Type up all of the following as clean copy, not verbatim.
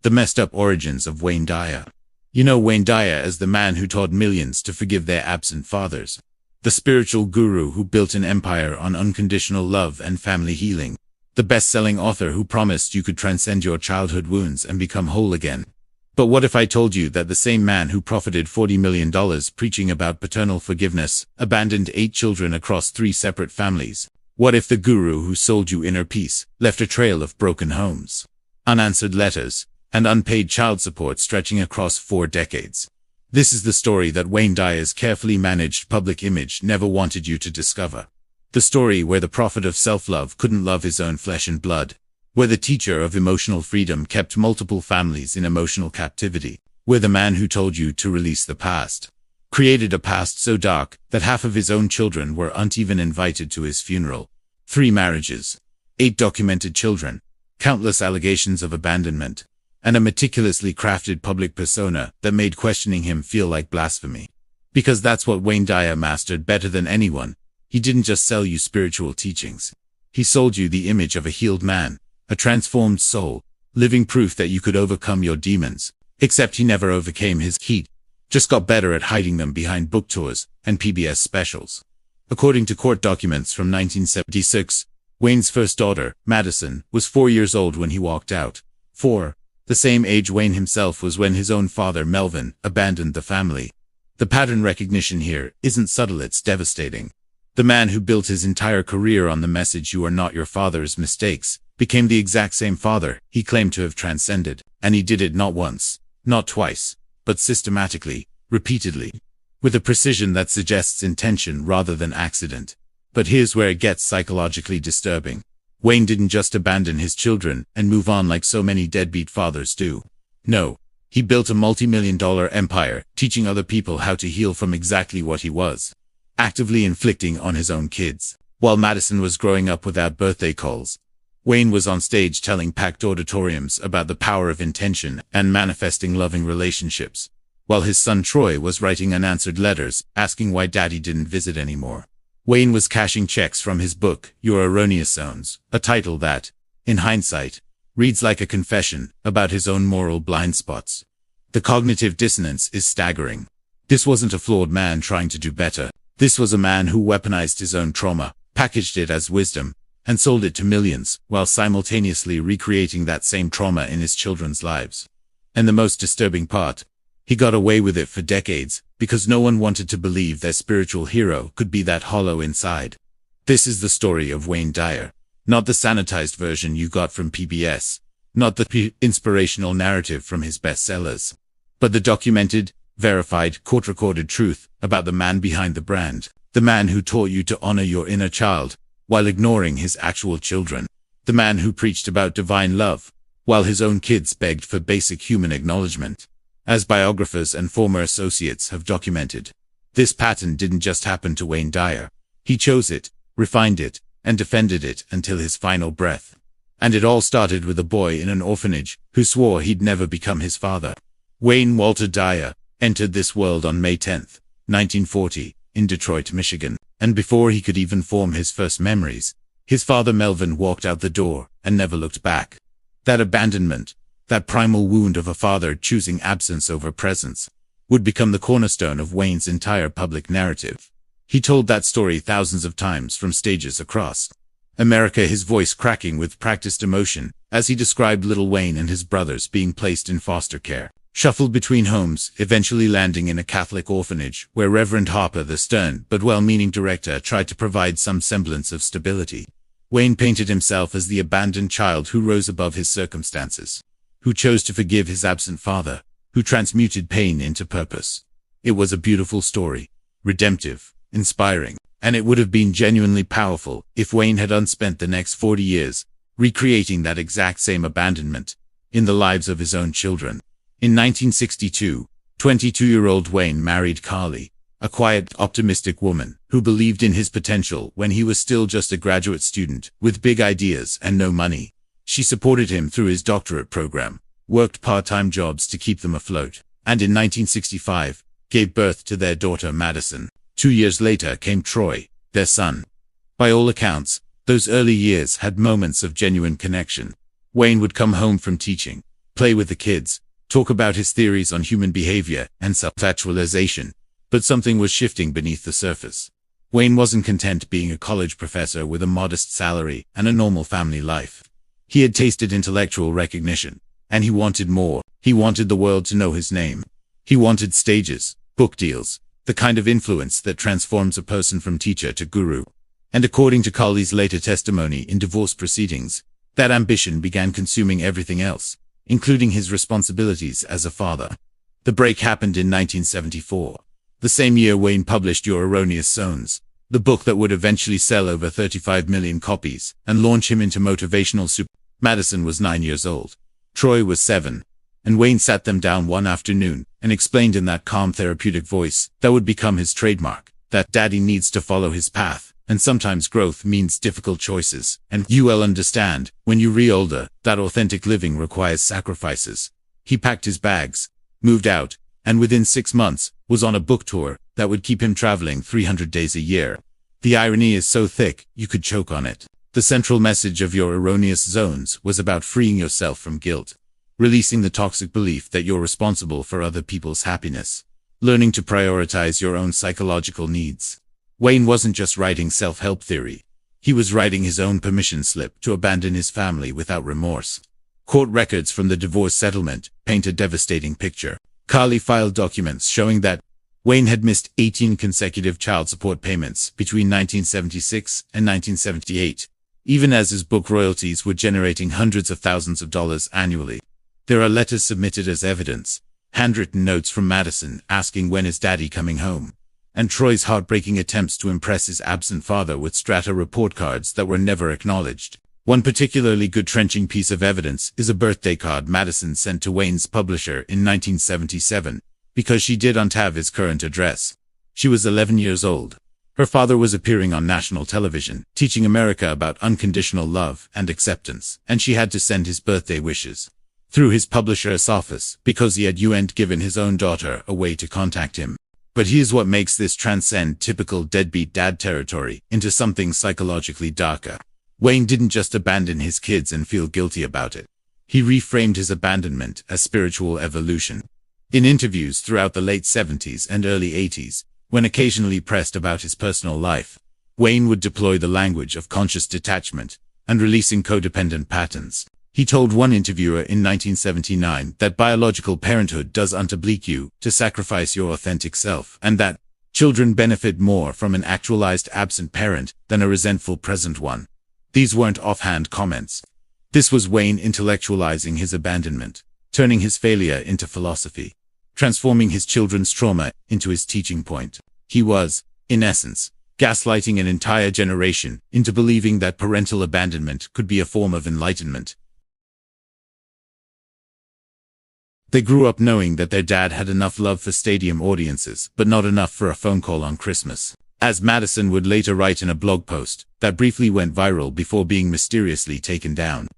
The messed up origins of Wayne Dyer. You know Wayne Dyer as the man who taught millions to forgive their absent fathers. The spiritual guru who built an empire on unconditional love and family healing. The best-selling author who promised you could transcend your childhood wounds and become whole again. But what if I told you that the same man who profited $40 million preaching about paternal forgiveness abandoned 8 children across 3 separate families? What if the guru who sold you inner peace left a trail of broken homes, unanswered letters, and unpaid child support stretching across 4 decades? This is the story that Wayne Dyer's carefully managed public image never wanted you to discover. The story where the prophet of self-love couldn't love his own flesh and blood. Where the teacher of emotional freedom kept multiple families in emotional captivity. Where the man who told you to release the past created a past so dark that half of his own children weren't even invited to his funeral. 3 marriages, 8 documented children, countless allegations of abandonment, and a meticulously crafted public persona that made questioning him feel like blasphemy. Because that's what Wayne Dyer mastered better than anyone. He didn't just sell you spiritual teachings. He sold you the image of a healed man, a transformed soul, living proof that you could overcome your demons. Except he never overcame his heat, just got better at hiding them behind book tours and PBS specials. According to court documents from 1976, Wayne's first daughter, Madison, was 4 years old when he walked out. 4. The same age Wayne himself was when his own father, Melvin, abandoned the family. The pattern recognition here isn't subtle, it's devastating. The man who built his entire career on the message "you are not your father's mistakes" became the exact same father he claimed to have transcended, and he did it not once, not twice, but systematically, repeatedly, with a precision that suggests intention rather than accident. But here's where it gets psychologically disturbing. Wayne didn't just abandon his children and move on like so many deadbeat fathers do. No, he built a multi-million-dollar empire, teaching other people how to heal from exactly what he was actively inflicting on his own kids. While Madison was growing up without birthday calls, Wayne was on stage telling packed auditoriums about the power of intention and manifesting loving relationships, while his son Troy was writing unanswered letters asking why daddy didn't visit anymore. Wayne was cashing checks from his book, Your Erroneous Zones, a title that, in hindsight, reads like a confession about his own moral blind spots. The cognitive dissonance is staggering. This wasn't a flawed man trying to do better. This was a man who weaponized his own trauma, packaged it as wisdom, and sold it to millions, while simultaneously recreating that same trauma in his children's lives. And the most disturbing part, he got away with it for decades, because no one wanted to believe their spiritual hero could be that hollow inside. This is the story of Wayne Dyer. Not the sanitized version you got from PBS, not the inspirational narrative from his bestsellers, but the documented, verified, court-recorded truth about the man behind the brand, the man who taught you to honor your inner child while ignoring his actual children, the man who preached about divine love while his own kids begged for basic human acknowledgement. As biographers and former associates have documented, this pattern didn't just happen to Wayne Dyer. He chose it, refined it, and defended it until his final breath. And it all started with a boy in an orphanage who swore he'd never become his father. Wayne Walter Dyer entered this world on May 10, 1940, in Detroit, Michigan, and before he could even form his first memories, his father Melvin walked out the door and never looked back. That abandonment, that primal wound of a father choosing absence over presence, would become the cornerstone of Wayne's entire public narrative. He told that story thousands of times from stages across America, his voice cracking with practiced emotion as he described little Wayne and his brothers being placed in foster care, shuffled between homes, eventually landing in a Catholic orphanage where Reverend Harper, the stern but well-meaning director, tried to provide some semblance of stability. Wayne painted himself as the abandoned child who rose above his circumstances, who chose to forgive his absent father, who transmuted pain into purpose. It was a beautiful story, redemptive, inspiring, and it would have been genuinely powerful if Wayne had unspent the next 40 years recreating that exact same abandonment in the lives of his own children. In 1962, 22-year-old Wayne married Carly, a quiet, optimistic woman who believed in his potential when he was still just a graduate student with big ideas and no money. She supported him through his doctorate program, worked part-time jobs to keep them afloat, and in 1965, gave birth to their daughter Madison. 2 years later came Troy, their son. By all accounts, those early years had moments of genuine connection. Wayne would come home from teaching, play with the kids, talk about his theories on human behavior and self-actualization. But something was shifting beneath the surface. Wayne wasn't content being a college professor with a modest salary and a normal family life. He had tasted intellectual recognition, and he wanted more. He wanted the world to know his name. He wanted stages, book deals, the kind of influence that transforms a person from teacher to guru. And according to Colley's later testimony in divorce proceedings, that ambition began consuming everything else, including his responsibilities as a father. The break happened in 1974. The same year Wayne published Your Erroneous Zones, the book that would eventually sell over 35 million copies and launch him into motivational super. Madison was 9 years old. Troy was 7. And Wayne sat them down one afternoon and explained in that calm therapeutic voice that would become his trademark, that daddy needs to follow his path, and sometimes growth means difficult choices, and you will understand, when you re older, that authentic living requires sacrifices. He packed his bags, moved out, and within 6 months, was on a book tour that would keep him traveling 300 days a year. The irony is so thick, you could choke on it. The central message of Your Erroneous Zones was about freeing yourself from guilt, releasing the toxic belief that you're responsible for other people's happiness, learning to prioritize your own psychological needs. Wayne wasn't just writing self-help theory. He was writing his own permission slip to abandon his family without remorse. Court records from the divorce settlement paint a devastating picture. Colley filed documents showing that Wayne had missed 18 consecutive child support payments between 1976 and 1978, even as his book royalties were generating hundreds of thousands of dollars annually. There are letters submitted as evidence, handwritten notes from Madison asking when is daddy coming home, and Troy's heartbreaking attempts to impress his absent father with strata report cards that were never acknowledged. One particularly gut-wrenching piece of evidence is a birthday card Madison sent to Wayne's publisher in 1977, because she didn't have his current address. She was 11 years old. Her father was appearing on national television, teaching America about unconditional love and acceptance, and she had to send his birthday wishes through his publisher's office, because he had given his own daughter a way to contact him. But here's what makes this transcend typical deadbeat dad territory into something psychologically darker. Wayne didn't just abandon his kids and feel guilty about it. He reframed his abandonment as spiritual evolution. In interviews throughout the late 70s and early 80s, when occasionally pressed about his personal life, Wayne would deploy the language of conscious detachment and releasing codependent patterns. He told one interviewer in 1979 that biological parenthood doesn't oblige you to sacrifice your authentic self, and that children benefit more from an actualized absent parent than a resentful present one. These weren't offhand comments. This was Wayne intellectualizing his abandonment, turning his failure into philosophy, transforming his children's trauma into his teaching point. He was, in essence, gaslighting an entire generation into believing that parental abandonment could be a form of enlightenment. They grew up knowing that their dad had enough love for stadium audiences, but not enough for a phone call on Christmas. As Madison would later write in a blog post that briefly went viral before being mysteriously taken down.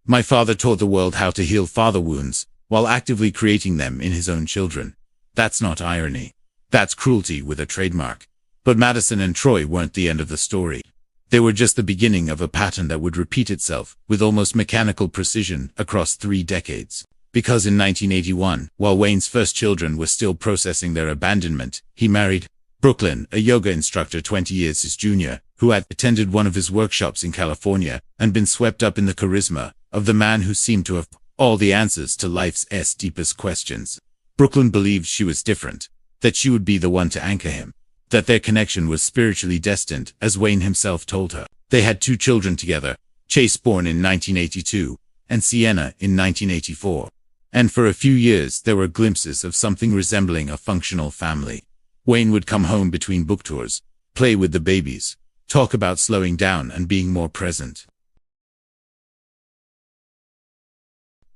My father taught the world how to heal father wounds, while actively creating them in his own children. That's not irony. That's cruelty with a trademark. But Madison and Troy weren't the end of the story. They were just the beginning of a pattern that would repeat itself with almost mechanical precision across 3 decades. Because in 1981, while Wayne's first children were still processing their abandonment, he married Brooklyn, a yoga instructor 20 years his junior, who had attended one of his workshops in California and been swept up in the charisma of the man who seemed to have all the answers to life's deepest questions. Brooklyn believed she was different, that she would be the one to anchor him, that their connection was spiritually destined, as Wayne himself told her. They had 2 children together, Chase born in 1982, and Sienna in 1984. And for a few years there were glimpses of something resembling a functional family. Wayne would come home between book tours, play with the babies, talk about slowing down and being more present.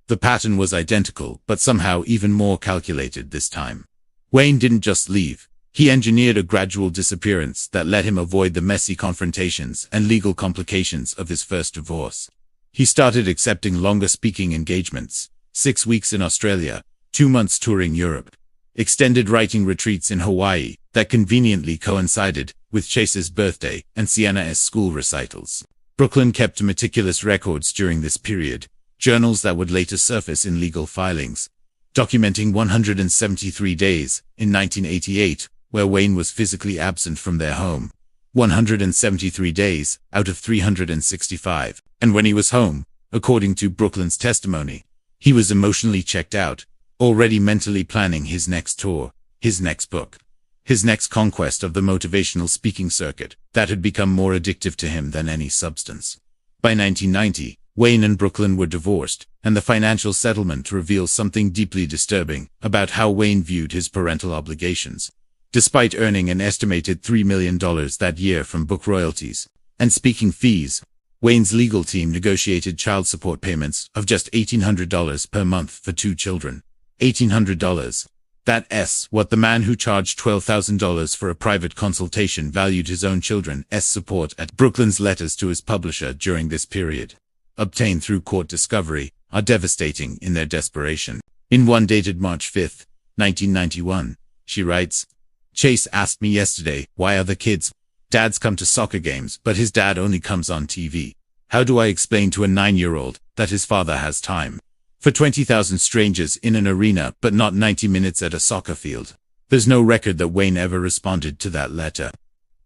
The pattern was identical, but somehow even more calculated this time. Wayne didn't just leave. He engineered a gradual disappearance that let him avoid the messy confrontations and legal complications of his first divorce. He started accepting longer speaking engagements, 6 weeks in Australia, 2 months touring Europe, extended writing retreats in Hawaii that conveniently coincided with Chase's birthday and Sienna's school recitals. Brooklyn kept meticulous records during this period, journals that would later surface in legal filings, documenting 173 days in 1988 where Wayne was physically absent from their home. 173 days out of 365. And when he was home, according to Brooklyn's testimony, he was emotionally checked out, already mentally planning his next tour, his next book, his next conquest of the motivational speaking circuit that had become more addictive to him than any substance. By 1990, Wayne and Brooklyn were divorced, and the financial settlement reveals something deeply disturbing about how Wayne viewed his parental obligations. Despite earning an estimated $3 million that year from book royalties and speaking fees, Wayne's legal team negotiated child support payments of just $1,800 per month for 2 children. $1,800. That's what the man who charged $12,000 for a private consultation valued his own children's support at. Brooklyn's letters to his publisher during this period, obtained through court discovery, are devastating in their desperation. In one dated March 5, 1991, she writes, "Chase asked me yesterday, why other kids' dads come to soccer games, but his dad only comes on TV. How do I explain to a 9-year-old that his father has time for 20,000 strangers in an arena, but not 90 minutes at a soccer field?" There's no record that Wayne ever responded to that letter.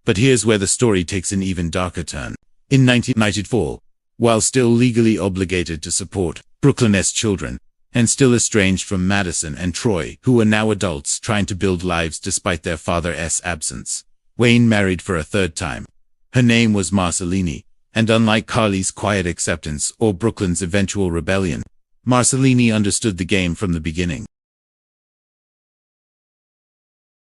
But here's where the story takes an even darker turn. In 1994, while still legally obligated to support Brooklyn's children, and still estranged from Madison and Troy, who were now adults trying to build lives despite their father's absence, Wayne married for a third time. Her name was Marcelini, and unlike Carly's quiet acceptance or Brooklyn's eventual rebellion, Marcelini understood the game from the beginning.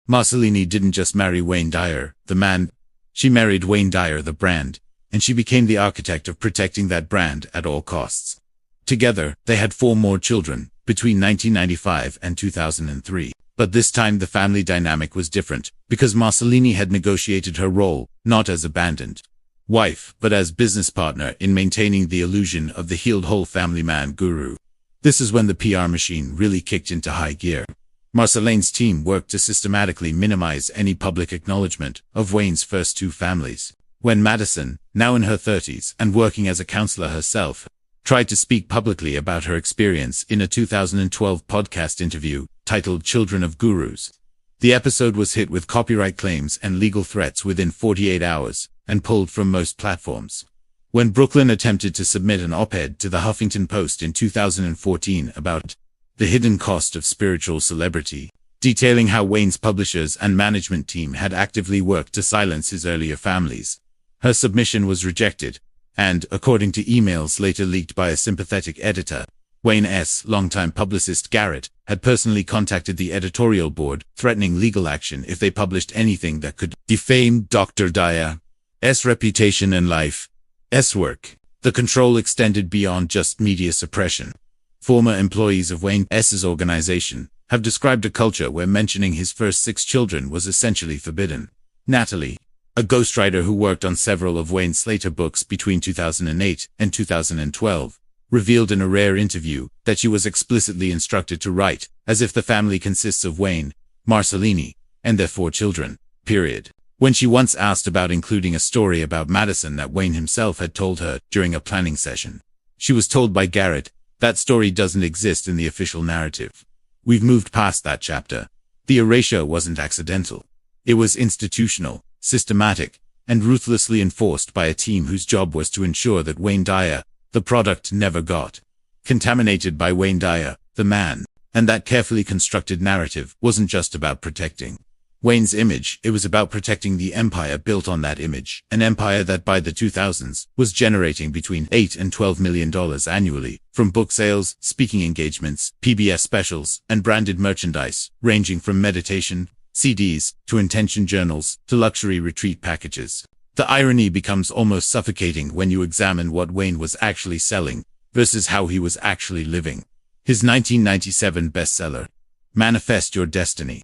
Marcelini didn't just marry Wayne Dyer, the man. She married Wayne Dyer, the brand, and she became the architect of protecting that brand at all costs. Together, they had 4 more children, between 1995 and 2003. But this time the family dynamic was different, because Marcelini had negotiated her role, not as abandoned wife, but as business partner in maintaining the illusion of the healed whole family man guru. This is when the PR machine really kicked into high gear. Marceline's team worked to systematically minimize any public acknowledgement of Wayne's first 2 families. When Madison, now in her 30s and working as a counselor herself, tried to speak publicly about her experience in a 2012 podcast interview titled Children of Gurus, the episode was hit with copyright claims and legal threats within 48 hours and pulled from most platforms. When Brooklyn attempted to submit an op-ed to the Huffington Post in 2014 about the hidden cost of spiritual celebrity, detailing how Wayne's publishers and management team had actively worked to silence his earlier families, her submission was rejected, and, according to emails later leaked by a sympathetic editor, Wayne's longtime publicist Garrett had personally contacted the editorial board, threatening legal action if they published anything that could defame Dr. Dyer's reputation and life's work. The control extended beyond just media suppression. Former employees of Wayne's organization have described a culture where mentioning his first 6 children was essentially forbidden. Natalie, a ghostwriter who worked on several of Wayne's later books between 2008 and 2012, revealed in a rare interview that she was explicitly instructed to write as if the family consists of Wayne, Marcelini, and their 4 children, period. When she once asked about including a story about Madison that Wayne himself had told her during a planning session, she was told by Garrett, "That story doesn't exist in the official narrative. We've moved past that chapter. The erasure wasn't accidental. It was institutional, systematic, and ruthlessly enforced by a team whose job was to ensure that Wayne Dyer, the product, never got contaminated by Wayne Dyer, the man." And that carefully constructed narrative wasn't just about protecting Wayne's image, it was about protecting the empire built on that image, an empire that by the 2000s was generating between $8 and $12 million annually, from book sales, speaking engagements, PBS specials, and branded merchandise, ranging from meditation CDs, to intention journals, to luxury retreat packages. The irony becomes almost suffocating when you examine what Wayne was actually selling, versus how he was actually living. His 1997 bestseller, Manifest Your Destiny,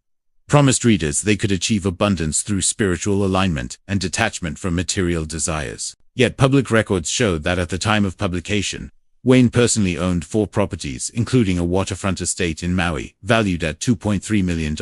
promised readers they could achieve abundance through spiritual alignment and detachment from material desires. Yet public records show that at the time of publication, Wayne personally owned 4 properties, including a waterfront estate in Maui, valued at $2.3 million,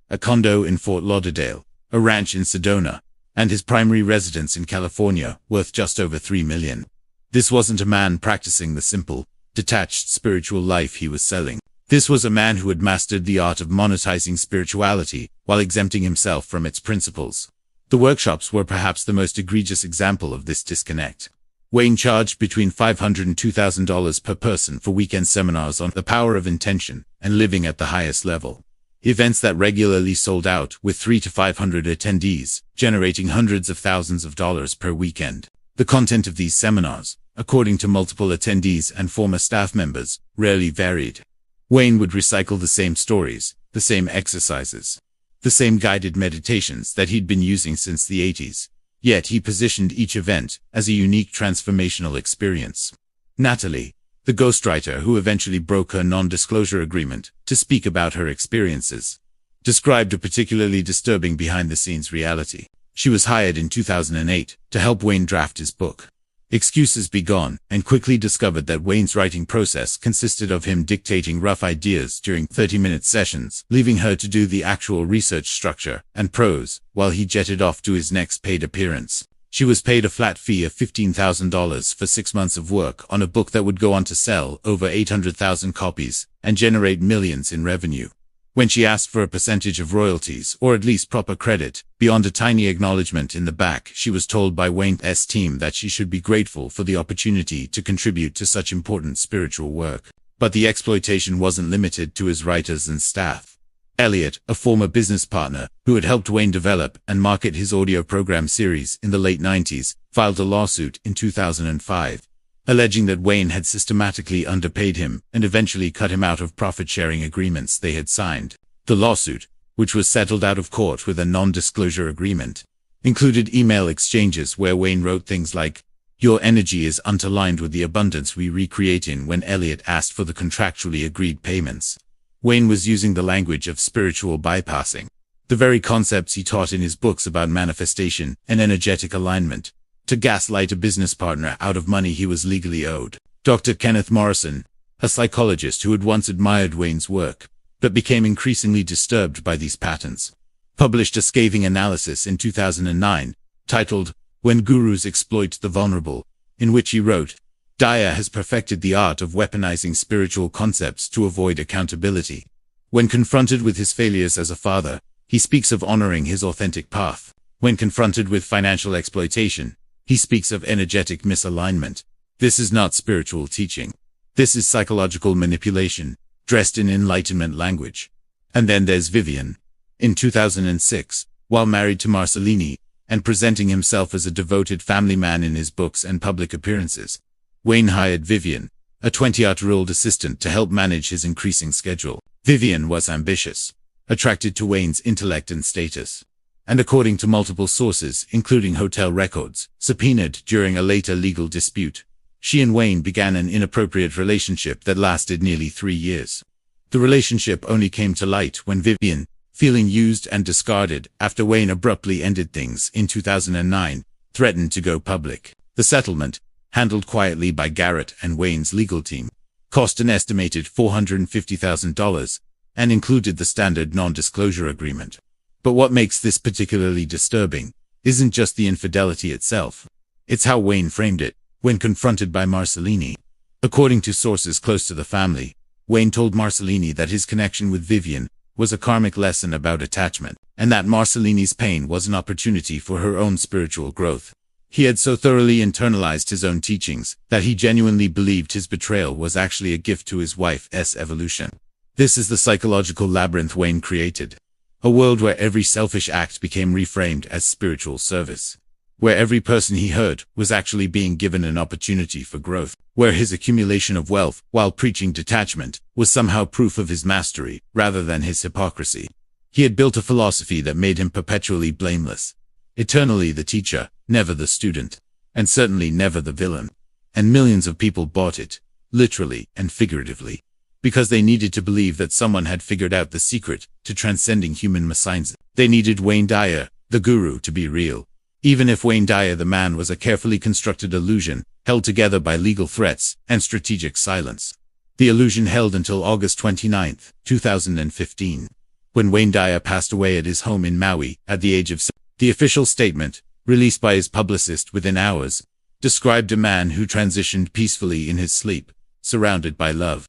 a condo in Fort Lauderdale, a ranch in Sedona, and his primary residence in California, worth just over $3 million. This wasn't a man practicing the simple, detached spiritual life he was selling. This was a man who had mastered the art of monetizing spirituality while exempting himself from its principles. The workshops were perhaps the most egregious example of this disconnect. Wayne charged between $500 and $2,000 per person for weekend seminars on the power of intention and living at the highest level. Events that regularly sold out with 300 to 500 attendees, generating hundreds of thousands of dollars per weekend. The content of these seminars, according to multiple attendees and former staff members, rarely varied. Wayne would recycle the same stories, the same exercises, the same guided meditations that he'd been using since the 80s. Yet he positioned each event as a unique transformational experience. Natalie, the ghostwriter who eventually broke her non-disclosure agreement to speak about her experiences, described a particularly disturbing behind-the-scenes reality. She was hired in 2008 to help Wayne draft his book, Excuses Be Gone, and quickly discovered that Wayne's writing process consisted of him dictating rough ideas during 30-minute sessions, leaving her to do the actual research structure and prose while he jetted off to his next paid appearance. She was paid a flat fee of $15,000 for 6 months of work on a book that would go on to sell over 800,000 copies and generate millions in revenue. When she asked for a percentage of royalties, or at least proper credit, beyond a tiny acknowledgement in the back, she was told by Wayne's team that she should be grateful for the opportunity to contribute to such important spiritual work. But the exploitation wasn't limited to his writers and staff. Elliot, a former business partner, who had helped Wayne develop and market his audio program series in the late 90s, filed a lawsuit in 2005, alleging that Wayne had systematically underpaid him and eventually cut him out of profit-sharing agreements they had signed. The lawsuit, which was settled out of court with a non-disclosure agreement, included email exchanges where Wayne wrote things like, "Your energy is unaligned with the abundance we recreate in," when Elliot asked for the contractually agreed payments. Wayne was using the language of spiritual bypassing, the very concepts he taught in his books about manifestation and energetic alignment, to gaslight a business partner out of money he was legally owed. Dr. Kenneth Morrison, a psychologist who had once admired Wayne's work, but became increasingly disturbed by these patterns, published a scathing analysis in 2009, titled, When Gurus Exploit the Vulnerable, in which he wrote, Dyer has perfected the art of weaponizing spiritual concepts to avoid accountability. When confronted with his failures as a father, he speaks of honoring his authentic path. When confronted with financial exploitation, he speaks of energetic misalignment. This is not spiritual teaching. This is psychological manipulation, dressed in enlightenment language. And then there's Vivian. In 2006, while married to Marcellini, and presenting himself as a devoted family man in his books and public appearances, Wayne hired Vivian, a 20-year-old assistant, to help manage his increasing schedule. Vivian was ambitious, attracted to Wayne's intellect and status, and according to multiple sources, including hotel records, subpoenaed during a later legal dispute, she and Wayne began an inappropriate relationship that lasted nearly 3 years. The relationship only came to light when Vivian, feeling used and discarded after Wayne abruptly ended things in 2009, threatened to go public. The settlement, handled quietly by Garrett and Wayne's legal team, cost an estimated $450,000 and included the standard non-disclosure agreement. But what makes this particularly disturbing isn't just the infidelity itself. It's how Wayne framed it when confronted by Marcellini. According to sources close to the family, Wayne told Marcellini that his connection with Vivian was a karmic lesson about attachment, and that Marcellini's pain was an opportunity for her own spiritual growth. He had so thoroughly internalized his own teachings that he genuinely believed his betrayal was actually a gift to his wife's evolution. This is the psychological labyrinth Wayne created. A world where every selfish act became reframed as spiritual service. Where every person he hurt was actually being given an opportunity for growth. Where his accumulation of wealth, while preaching detachment, was somehow proof of his mastery, rather than his hypocrisy. He had built a philosophy that made him perpetually blameless. Eternally the teacher, never the student, and certainly never the villain. And millions of people bought it, literally and figuratively, because they needed to believe that someone had figured out the secret to transcending human messiahs. They needed Wayne Dyer, the guru, to be real. Even if Wayne Dyer the man was a carefully constructed illusion, held together by legal threats and strategic silence. The illusion held until August 29, 2015, when Wayne Dyer passed away at his home in Maui at the age of 7. The official statement, released by his publicist within hours, described a man who transitioned peacefully in his sleep, surrounded by love.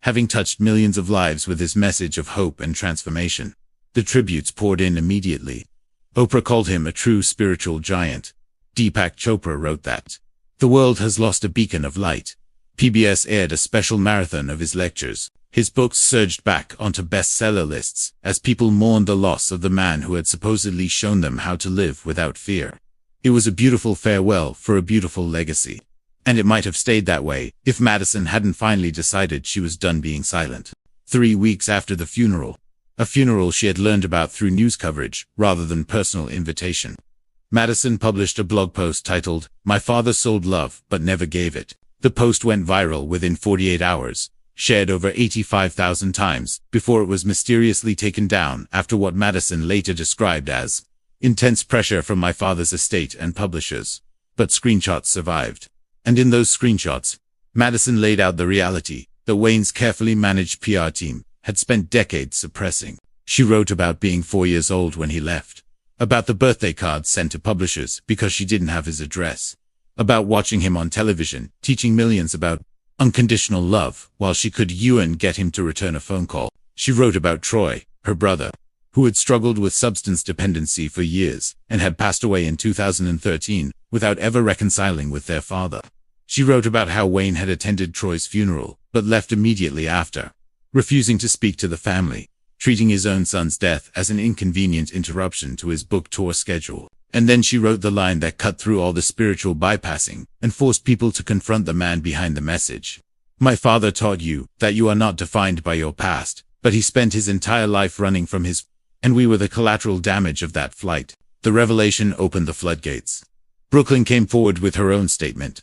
Having touched millions of lives with his message of hope and transformation, the tributes poured in immediately. Oprah called him a true spiritual giant. Deepak Chopra wrote that the world has lost a beacon of light. PBS aired a special marathon of his lectures. His books surged back onto bestseller lists as people mourned the loss of the man who had supposedly shown them how to live without fear. It was a beautiful farewell for a beautiful legacy. And it might have stayed that way if Madison hadn't finally decided she was done being silent. 3 weeks after the funeral, a funeral she had learned about through news coverage rather than personal invitation, Madison published a blog post titled, "My Father Sold Love But Never Gave It." The post went viral within 48 hours, shared over 85,000 times, before it was mysteriously taken down after what Madison later described as intense pressure from my father's estate and publishers. But screenshots survived. And in those screenshots, Madison laid out the reality that Wayne's carefully managed PR team had spent decades suppressing. She wrote about being 4 years old when he left, about the birthday cards sent to publishers because she didn't have his address, about watching him on television, teaching millions about unconditional love while she could get him to return a phone call. She wrote about Troy, her brother, who had struggled with substance dependency for years and had passed away in 2013 without ever reconciling with their father. She wrote about how Wayne had attended Troy's funeral, but left immediately after, refusing to speak to the family, treating his own son's death as an inconvenient interruption to his book tour schedule. And then she wrote the line that cut through all the spiritual bypassing and forced people to confront the man behind the message. My father taught you that you are not defined by your past, but he spent his entire life running from his, and we were the collateral damage of that flight. The revelation opened the floodgates. Brooklyn came forward with her own statement,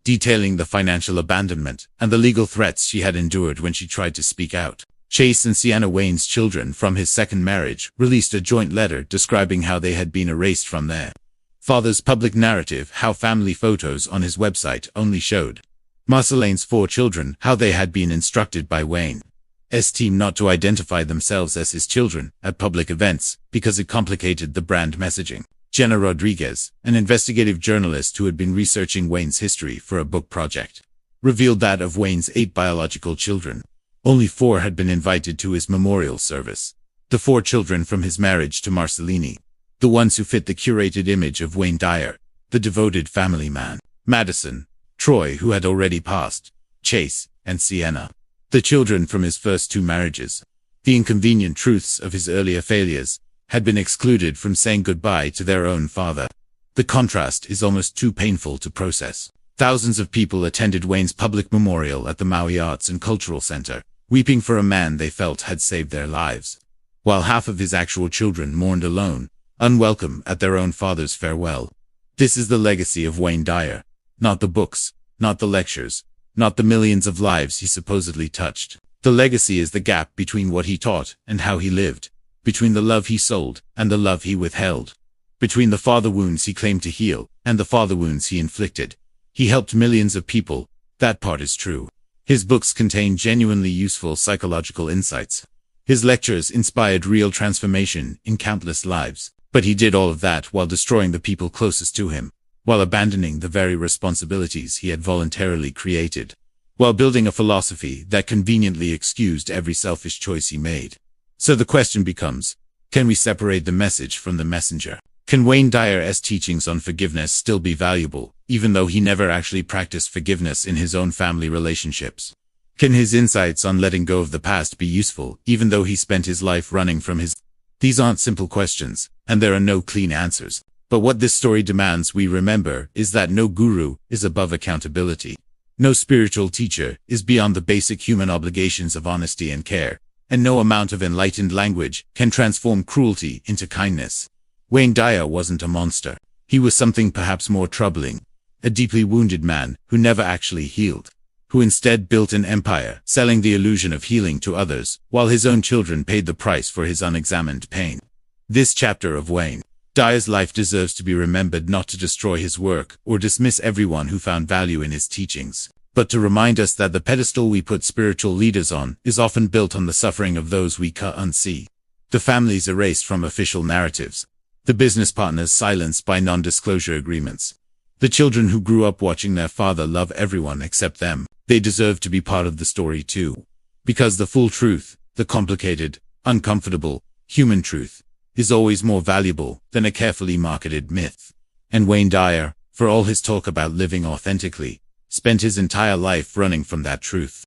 detailing the financial abandonment and the legal threats she had endured when she tried to speak out. Chase and Sienna, Wayne's children from his second marriage, released a joint letter describing how they had been erased from their father's public narrative, how family photos on his website only showed Marceline's 4 children, how they had been instructed by Wayne's team not to identify themselves as his children at public events because it complicated the brand messaging. Jenna Rodriguez, an investigative journalist who had been researching Wayne's history for a book project, revealed that of Wayne's 8 biological children, only 4 had been invited to his memorial service. The 4 children from his marriage to Marceline, the ones who fit the curated image of Wayne Dyer, the devoted family man. Madison, Troy, who had already passed, Chase, and Sienna, the children from his first 2 marriages. The inconvenient truths of his earlier failures had been excluded from saying goodbye to their own father. The contrast is almost too painful to process. Thousands of people attended Wayne's public memorial at the Maui Arts and Cultural Center, weeping for a man they felt had saved their lives, while half of his actual children mourned alone, unwelcome at their own father's farewell. This is the legacy of Wayne Dyer, not the books, not the lectures, not the millions of lives he supposedly touched. The legacy is the gap between what he taught and how he lived, between the love he sold and the love he withheld, between the father wounds he claimed to heal and the father wounds he inflicted. He helped millions of people, that part is true. His books contain genuinely useful psychological insights. His lectures inspired real transformation in countless lives, but he did all of that while destroying the people closest to him, while abandoning the very responsibilities he had voluntarily created, while building a philosophy that conveniently excused every selfish choice he made. So the question becomes, can we separate the message from the messenger? Can Wayne Dyer's teachings on forgiveness still be valuable, even though he never actually practiced forgiveness in his own family relationships? Can his insights on letting go of the past be useful, even though he spent his life running from his... These aren't simple questions, and there are no clean answers. But what this story demands we remember is that no guru is above accountability. No spiritual teacher is beyond the basic human obligations of honesty and care, and no amount of enlightened language can transform cruelty into kindness. Wayne Dyer wasn't a monster. He was something perhaps more troubling. A deeply wounded man who never actually healed, who instead built an empire, selling the illusion of healing to others, while his own children paid the price for his unexamined pain. This chapter of Wayne Dyer's life deserves to be remembered not to destroy his work or dismiss everyone who found value in his teachings, but to remind us that the pedestal we put spiritual leaders on is often built on the suffering of those we can't unsee. The families erased from official narratives, the business partners silenced by non-disclosure agreements, the children who grew up watching their father love everyone except them. They deserve to be part of the story too. Because the full truth, the complicated, uncomfortable, human truth, is always more valuable than a carefully marketed myth. And Wayne Dyer, for all his talk about living authentically, spent his entire life running from that truth.